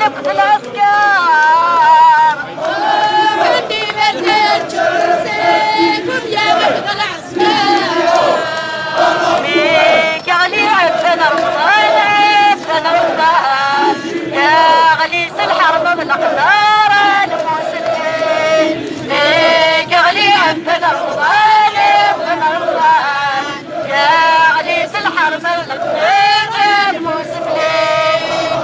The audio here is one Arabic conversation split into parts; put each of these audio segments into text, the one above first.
لك العسكر عندي بدل جرسكم يا ولد العسكر فيك غلي عفنا رمضان عفنا رمضان يا غليس الحرب من أقدار المسلمين فيك غلي عفنا رمضان عفنا رمضان يا غليس الحرب من أقدار المسلمين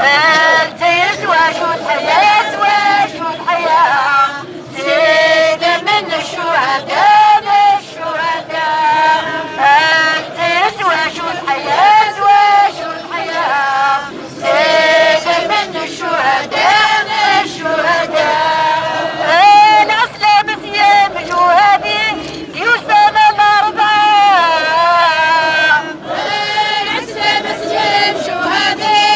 انت واشو الحياة واشو الحياة سيدة من الشهداء الشهداء انت واشو الحياة واشو الحياة سيدة من الشهداء الشهداء الأسلام سيام جهادي يوسف الأربعة العسلام سيام شهداء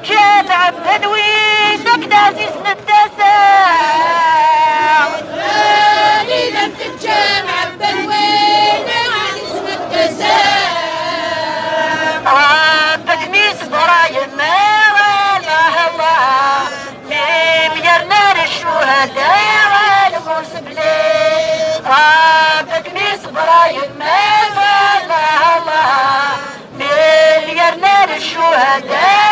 جامع بتنوين لك عزيز التسع اني لم تتجامع بتنوين عزيز التسع بتميس برايم ما والله الله لمليار نار الشهداء والمسبلين بتميس برايم ما والله الله مليار نار الشهداء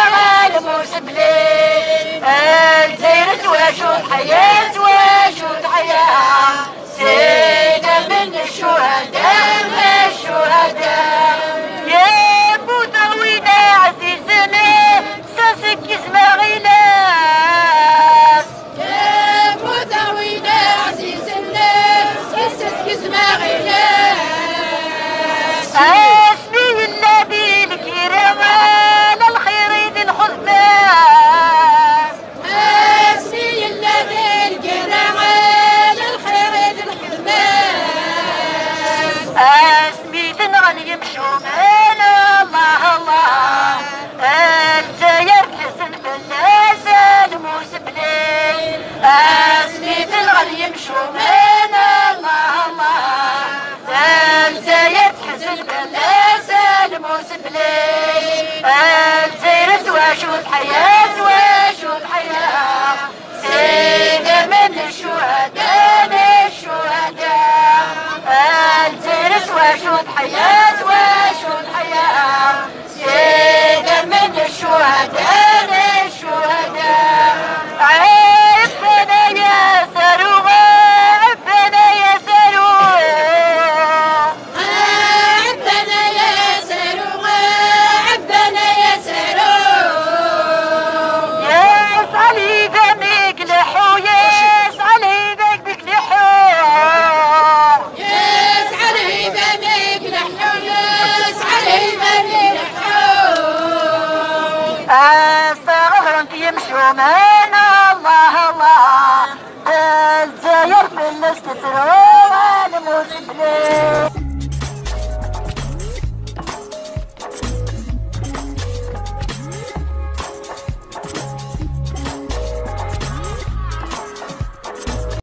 المسبلين الزيرة واشو الحياة واشو الحياة سيدة من الشهداء الشهداء يا بوطاوينا عزيزنا ساسك اسماعيلا يا بوطاوينا عزيزنا ساسك اسماعيلا اسمي النبي الكرام اسمي الذي الكرام للخير ذي الحرمان اسمي تنغني مشومان الله الله انت يركزن بالناس المسبلين اسمي تنغني مشومان الله الله انت يركزن بالناس المسبلين انت واشو الحياة واشو الحياة سيدة من الشهداء الشهداء انت واشو الحياة واشو الحياة سيدة من الشهداء الشهداء عفنا يا سروة عفنا يا سروة عفنا يا سروة عفنا يا سروة ياس علي ذمك لحو ياس علي ذمك لحو ياس علي ذمك لحو ياس علي ذمك لحو استغفر انت يمشوا